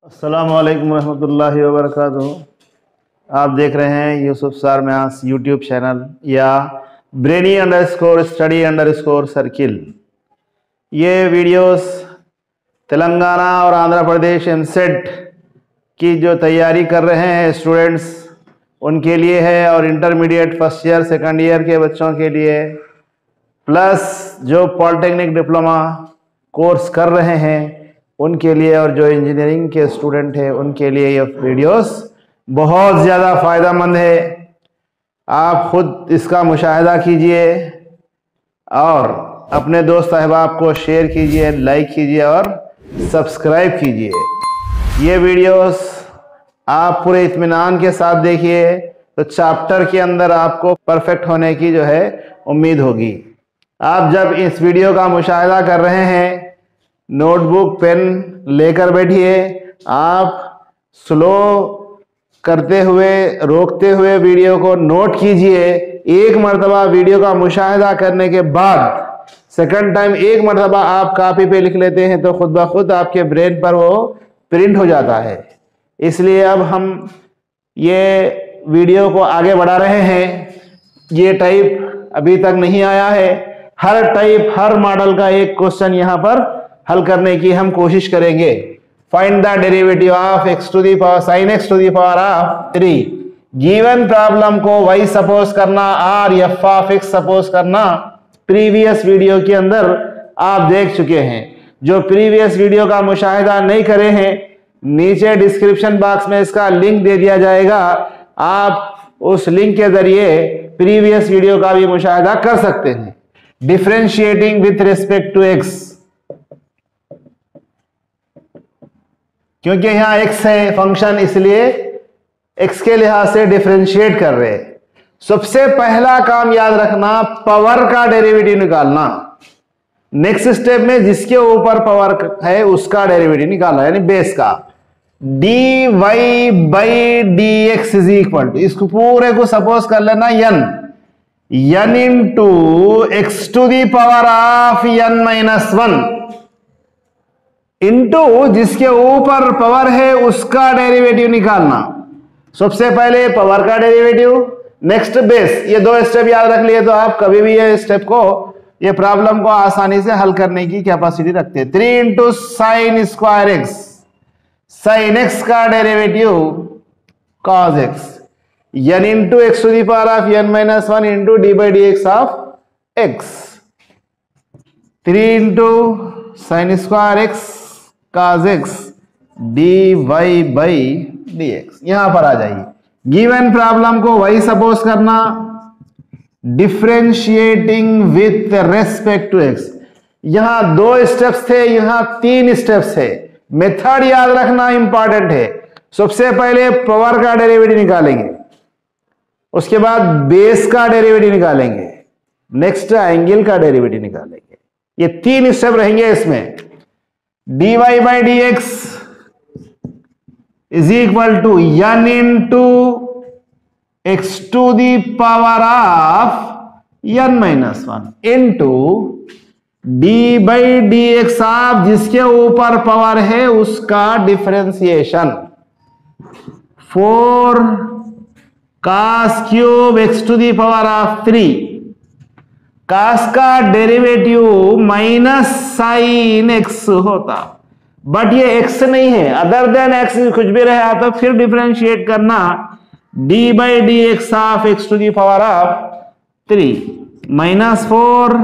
अस्सलामु अलैकुम रहमतुल्लाहि व बरकातुहू। आप देख रहे हैं Yusuf sir maths YouTube channel या brainy_study_circle। ये वीडियोस तेलंगाना और आंध्र प्रदेश एमसेट की जो तैयारी कर रहे हैं स्टूडेंट्स उनके लिए है, और intermediate first year second year के बच्चों के लिए, प्लस जो पॉलिटेक्निक डिप्लोमा कोर्स कर रहे हैं उनके लिए, और जो इंजीनियरिंग के स्टूडेंट हैं उनके लिए ये वीडियोस बहुत ज़्यादा फ़ायदेमंद है। आप खुद इसका मुशाहिदा कीजिए और अपने दोस्त अहबाब को शेयर कीजिए, लाइक कीजिए और सब्सक्राइब कीजिए। ये वीडियोस आप पूरे इत्मीनान के साथ देखिए तो चैप्टर के अंदर आपको परफेक्ट होने की जो है उम्मीद होगी। आप जब इस वीडियो का मुशाहिदा कर रहे हैं नोटबुक पेन लेकर बैठिए। आप स्लो करते हुए, रोकते हुए वीडियो को नोट कीजिए। एक मरतबा वीडियो का मुशाहिदा करने के बाद सेकंड टाइम एक मरतबा आप कॉपी पे लिख लेते हैं तो खुद ब खुद आपके ब्रेन पर वो प्रिंट हो जाता है। इसलिए अब हम ये वीडियो को आगे बढ़ा रहे हैं। ये टाइप अभी तक नहीं आया है। हर टाइप, हर मॉडल का एक क्वेश्चन यहाँ पर हल करने की हम कोशिश करेंगे। Find the derivative of x to the power sin x to the power of 3। Given problem को y सपोज करना और f ऑफ x सपोज करना प्रीवियस वीडियो के अंदर आप देख चुके हैं। जो प्रीवियस वीडियो का मुशाहिदा नहीं करे हैं, नीचे डिस्क्रिप्शन बॉक्स में इसका लिंक दे दिया जाएगा। आप उस लिंक के जरिए प्रीवियस वीडियो का भी मुशाहिदा कर सकते हैं। Differentiating with respect to x, क्योंकि यहां x है फंक्शन, इसलिए x के लिहाज से डिफरेंशिएट कर रहे हैं। सबसे पहला काम याद रखना, पावर का डेरिवेटिव निकालना। नेक्स्ट स्टेप में जिसके ऊपर पावर है उसका डेरिवेटिव निकालना, यानी बेस का। dy by D x is equal to, इसको पूरे को सपोज कर लेना n into x to the power of n minus 1 into जिसके ऊपर पावर है उसका डेरिवेटिव निकालना। सबसे पहले पावर का डेरिवेटिव, नेक्स्ट बेस। ये दो स्टेप याद रख लिए तो आप कभी भी ये स्टेप को, ये प्रॉब्लम को आसानी से हल करने की कैपेसिटी रखते हैं। 3 into sine square x, sine x का derivative cos x, n into x to the power of n minus 1 into D by D x of x. 3 into sine square x cos x dy by dx। यहां पर आ जाइए। Given problem को y suppose करना, differentiating with respect to x। यहां 2 steps थे, यहां 3 steps है। मेथड याद रखना इंपॉर्टेंट है। सबसे पहले पावर का डेरिवेटिव निकालेंगे, उसके बाद बेस का डेरिवेटिव निकालेंगे, नेक्स्ट एंगल का डेरिवेटिव निकालेंगे। ये 3 स्टेप रहेंगे इसमें। dy by D x is equal to n into x to the power of n minus 1 into D by D x of जिसके ऊपर पावर है उसका differentiation. 4 cos cube X to the power of 3। Cos का derivative minus sine X होता, but ये X नहीं है, अदर देन एक्स कुछ भी रहा तो फिर डिफरेंशिएट करना। D by D x of x to the power of 3 minus 4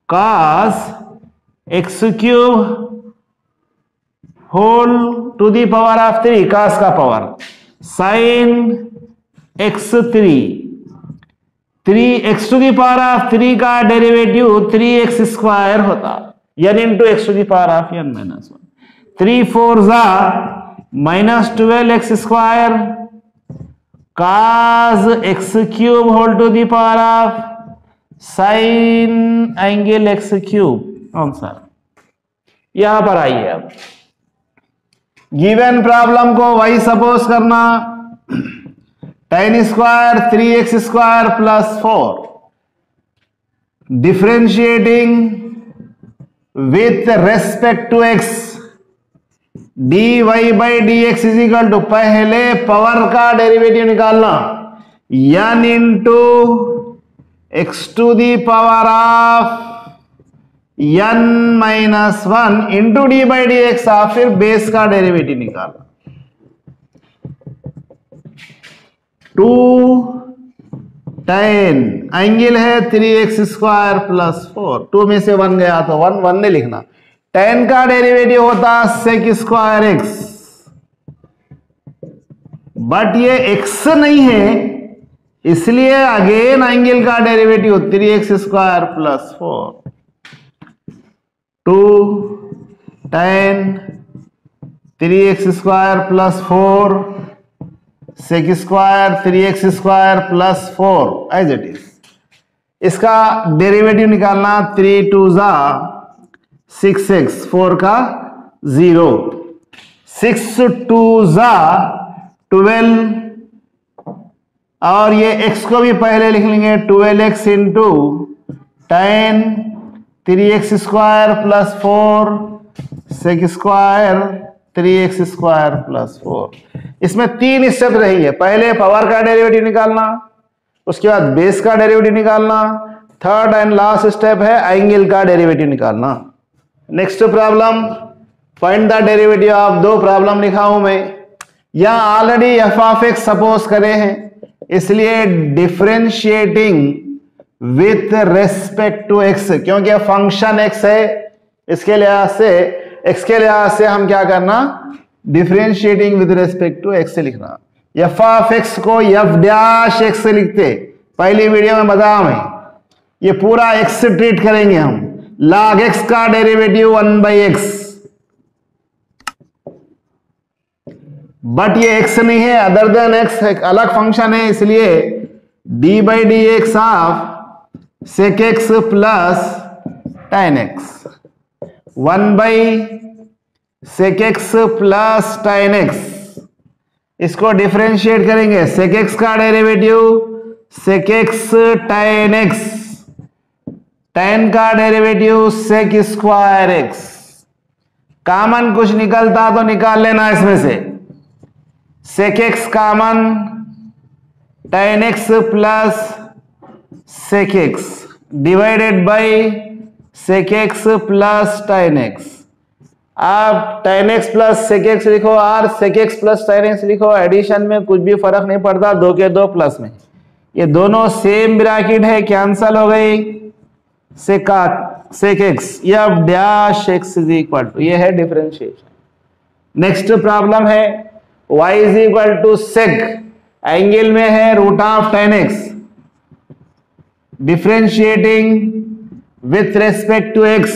cos x cube whole to the power of 3, cos का power, sine x 3 x to the power of 3 का derivative 3x square होता, n into x to the power of n minus 1। 3 4 जा minus 12x square cos x cube whole to the power of sine angle x cube answer. यहां पर आइए। अब given problem को y suppose करना, tan square 3x square plus 4, differentiating with respect to x, d y by D x is equal to, पहले power का derivative निकालना, n into x to the power of n minus 1 into D by D x, फिर base का derivative निकालना। 2 10 angle है 3x square plus 4, 2 में से 1 गया तो 1 नहीं लिखना। 10 का डेरिवेटिव होता sec स्क्वायर x, बट ये x नहीं है, इसलिए अगेन एंगल का derivative 3x square plus 4। 2 10 3x square plus 4 sec square 3x square plus 4 as it is. इसका डेरिवेटिव निकालना, 3 2 जा 6x, 4 का 0, 6 2 जा 12, और ये x को भी पहले लिख लेंगे 12x into 10 3x square plus 4 sec square 3x square plus 4। इसमें 3 स्टेप रहेंगे, पहले पावर का डेरिवेटिव निकालना, उसके बाद बेस का डेरिवेटिव निकालना, थर्ड एंड लास्ट स्टेप है एंगल का डेरिवेटिव निकालना। Next problem, find the derivative of, 2 problem लिखा हूं मैं। यहां already f of x suppose करे हैं, इसलिए differentiating with respect to x, क्योंकि फंक्शन एक्स है, इसके लिहाज से एक्स के लिहाज से हम क्या करना, differentiating with respect to x से लिखना। एफ ऑफ एक्स को एफ डैश एक्स से लिखते, पहली वीडियो में बताया मैं, ये पूरा एक्स से ट्रीट करेंगे हम। log x का डेरिवेटिव 1/x, बट ये x नहीं है, अदर देन x एक अलग फंक्शन है, इसलिए d by D x of sec x plus tan x, 1/sec x plus tan x, इसको डिफरेंशिएट करेंगे, sec x का derivative sec x tan x, tan का derivative sec square x, common कुछ निकलता तो निकाल लेना इसमें से, sec x common, tan x plus sec x divided by sec x plus tan x। आप tan x plus sec x लिखो और sec x plus tan x लिखो, एडिशन में कुछ भी फर्क नहीं पड़ता, 2 के 2 प्लस में, ये दोनों सेम ब्रैकेट है, कैंसल हो गई, sec x या dash x is equal to, ये है डिफरेंशिएशन। नेक्स्ट प्रॉब्लम है y is equal to sec, angle में है root of tan x, differentiating with respect to x,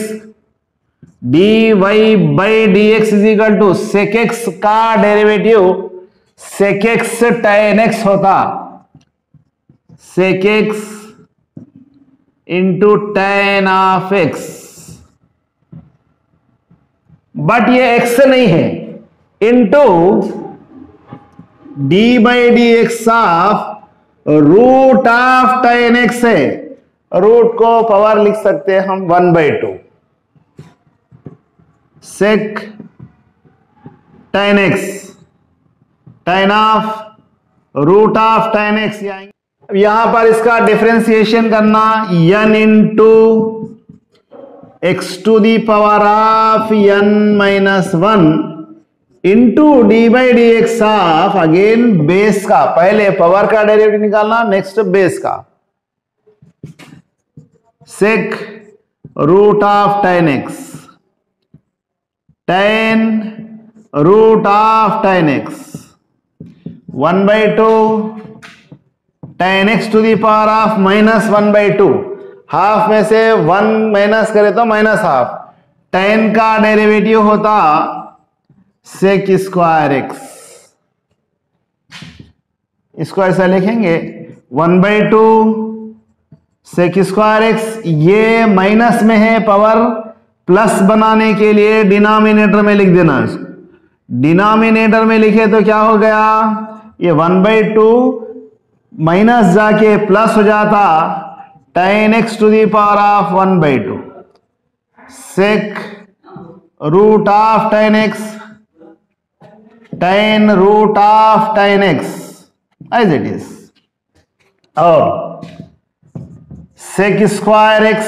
dy by D x is equal to sec x का derivative sec x tan x होता, sec x into tan of x, but ये x नहीं है, into d by D x of root of tan x है, root को power लिख सकते हैं हम 1/2, sec tan x, tan of root of tan x, यहां पर इसका डिफरेंशिएशन करना, n into x to the power of n minus 1 into D by D x of, again base का, पहले पावर का डेरिवेटिव निकालना, नेक्स्ट बेस का, sec root of tan x, tan root of tan x 1/2 tan x to the power of minus 1/2, half में से 1 minus करे तो minus half, tan का डेरिवेटिव होता sec स्क्वायर x, इसको ऐसा लिखेंगे 1/2 sec स्क्वायर x, ये माइनस में है, पावर प्लस बनाने के लिए डिनोमिनेटर में लिख देना, डिनोमिनेटर में लिखे तो क्या हो गया, ये 1/2 माइनस जाके प्लस हो जाता, tan x to the power of 1/2 sec root of tan x tan root of tan x as it is, और sec square x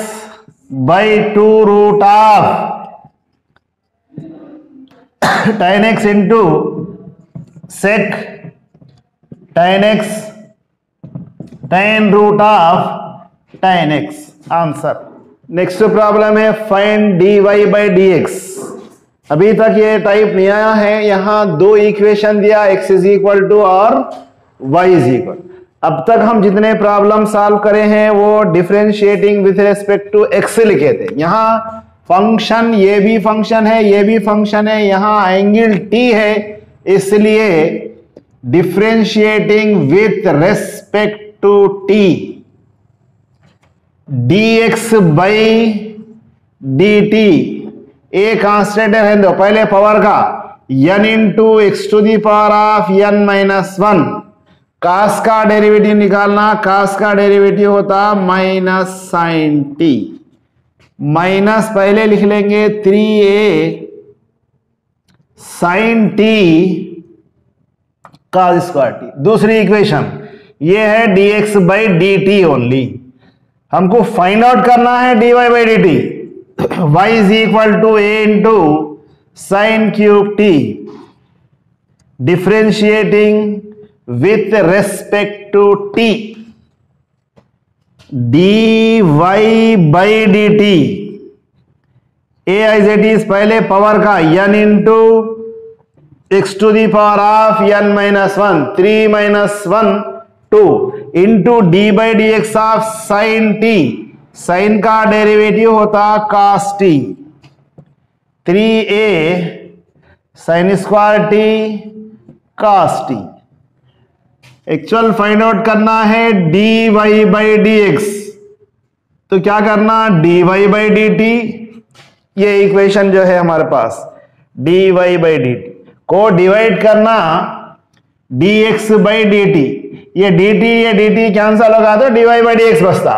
by 2 root of tan x into sec tan x tan root of tan x answer. Next problem है find dy by dx। अभी तक ये type नहीं आया है, यहां दो इक्वेशन दिया x इज इक्वल टू और y इज इक्वल। अब तक हम जितने प्रॉब्लम सॉल्व करे हैं वो differentiating with respect to x लिखे थे। यहां फंक्शन, ये भी फंक्शन है, ये भी फंक्शन है, यहां एंगल t है, इसलिए differentiating with respect to t dx by dt a constant है, दो पहले पावर का n into x to the power of n minus 1। Cos का डेरिवेटिव निकालना, कास का डेरिवेटिव होता माइनस साइन टी, माइनस पहले लिख लेंगे 3a साइन टी का स्क्वायर टी। दूसरी इक्वेशन ये है dx बाई dt ओनली। हमको फाइंड आउट करना है dy by dt, y is equal to a into sine cube t differentiating with respect to t dy by dt a as it is पहले power का n into x to the power of n minus 1 3 minus 1 2 into D by D x of sign T, sign का derivative होता cos t 3a sine square t cos t। Actual find out करना है dy by dx, तो क्या करना dy by dt, ये equation जो है हमारे पास dy बाई dt को डिवाइड करना dx बाई dt, ये dt कैंसल होगा तो dy बाई dx बचता,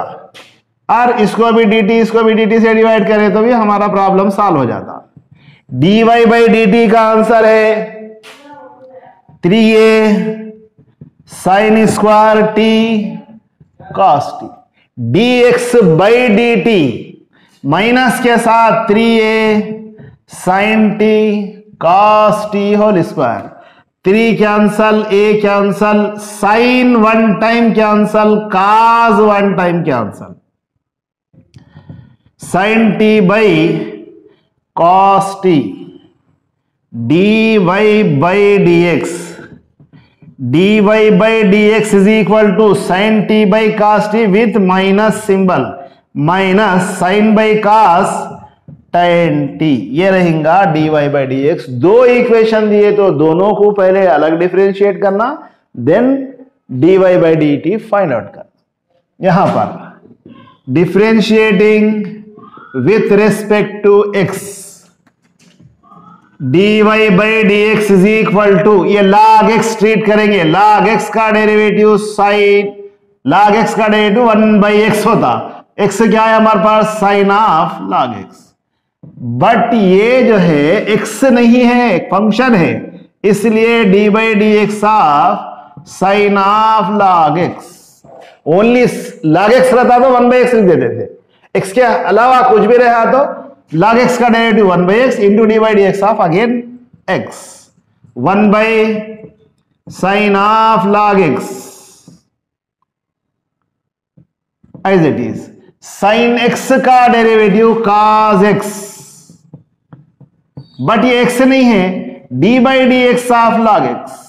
और इसको भी dt से डिवाइड करें तो भी हमारा प्रॉब्लम सॉल्व हो जाता। dy बाई dt का आंसर है 3a sine square t cos t, dx by dt minus के साथ 3a sine t cos t whole square, 3 cancel, a cancel, sine 1 time cancel, cos 1 time cancel, sine t by cos t dy by dx, dy by dx is equal to sine t by cos t with minus symbol, minus sine by cos tan t, ये रहेगा dy by dx। दो equation दिए तो दोनों को पहले अलग differentiate करना, then dy by dt find out करना। यहां पर differentiating with respect to x dy by dx is equal to, ये log x ट्रीट करेंगे, log x का डेरिवेटिव साइन, log x का डेरिवेटिव 1 बाई x होता, x क्या है हमारे पास sine of log x, but ये जो है x नहीं है, एक फंक्शन है, इसलिए dy by dx of sine of log x, only log x रहता तो 1 बाई x लिख देते थे, x के अलावा कुछ भी रहा तो log x का derivative 1 by x into D by D x of again x, 1 by sine of log x as it is, sine x का डेरिवेटिव cos x, बट ये x नहीं है, d by D x of log x।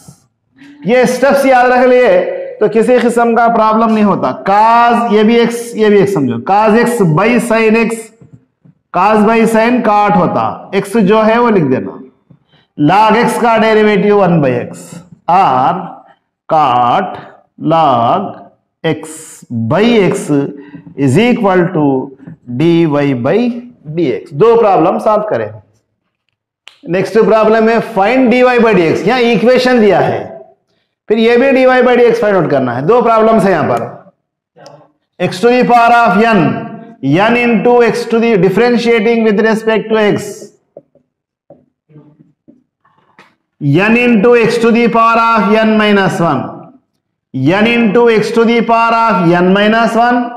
ये steps याद रख लिए तो किसी किस्म का प्रॉब्लम नहीं होता। cos ये भी x समझो, cos x by sine x, cos by sine काट होता, x जो है वो लिख देना, log x का डेरिवेटिव 1 बाई x और काट log x by x is equal to dy by dx। दो प्रॉब्लम सॉल्व करें। नेक्स्ट प्रॉब्लम है फाइंड dy बाई dx, यहां इक्वेशन दिया है, फिर ये भी dy by dx find out करना है। दो प्रॉब्लम्स है यहां पर, x to the power of n into x to the differentiating with respect to x, n into x to the power of n minus 1, n into x to the power of n minus 1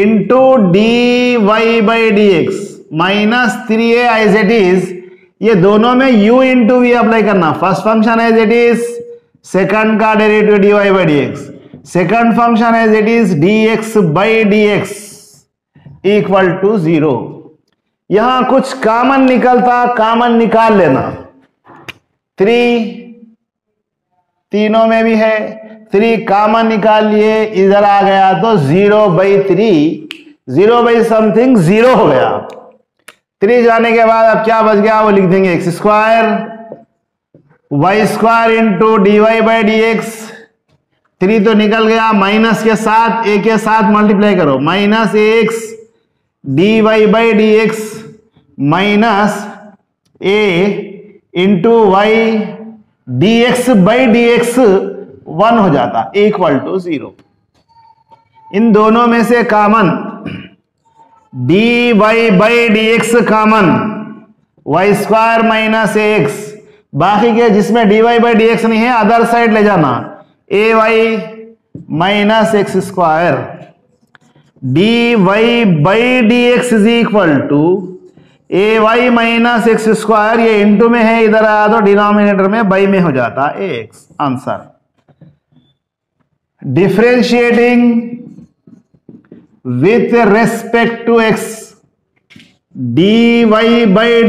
into dy by dx minus 3a as it is. ये दोनों में u into v apply करना. First function as it is, second का derivative dy by dx, second function as it is dx by dx equal to 0. यहां कुछ common निकलता, common निकाल लेना. 3 तीनों में भी है, 3 कॉमन निकाल लिए, इधर आ गया तो 0/3, 0 समथिंग 0 हो गया. 3 जाने के बाद अब क्या बच गया वो लिख देंगे x square y square into dy by D x. 3 तो निकल गया, माइनस के साथ a के साथ मल्टीप्लाई करो, minus ax dy by D x minus a into y dx by D x 1 हो जाता, इक्वल टू 0. इन दोनों में से common dy by D x common, y square minus ax, बाकी के जिसमें dy बाई डी एक्स नहीं है अदर साइड ले जाना, ay minus x square dy by D x is equal to ay minus x square. ये into में है, इधर आया तो डिनोमिनेटर में बाई में हो जाता x. Answer. Differentiating with respect to x, dy by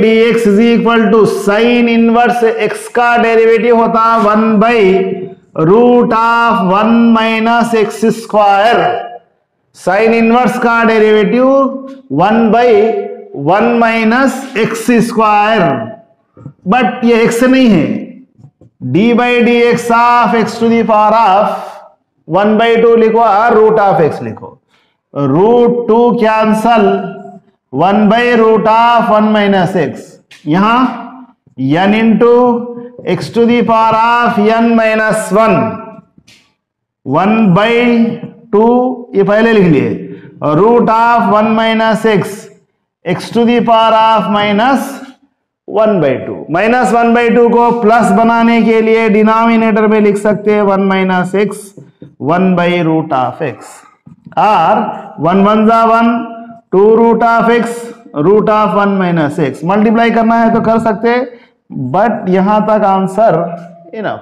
dx is equal to sin inverse x का डेरिवेटिव होता 1/√1 minus x square. Sine inverse का derivative 1/1 minus x square, but ये x नहीं है. dy by D x of x to the power of 1/2 लिखो, root of x लिखो. √2 cancel, 1/√1 minus x. यहां n into x to the power of n minus 1, 1/2 ये पहले लिख लिए, √1 minus x, x to the power of minus 1/2. Minus 1/2 को plus बनाने के लिए डिनोमिनेटर में लिख सकते हैं 1 माइनस एक्स 1/√x, और 1 1 जा 1, 2√x, √1 माइनस एक्स. मल्टीप्लाई करना है तो कर सकते, बट यहां तक आंसर इनफ.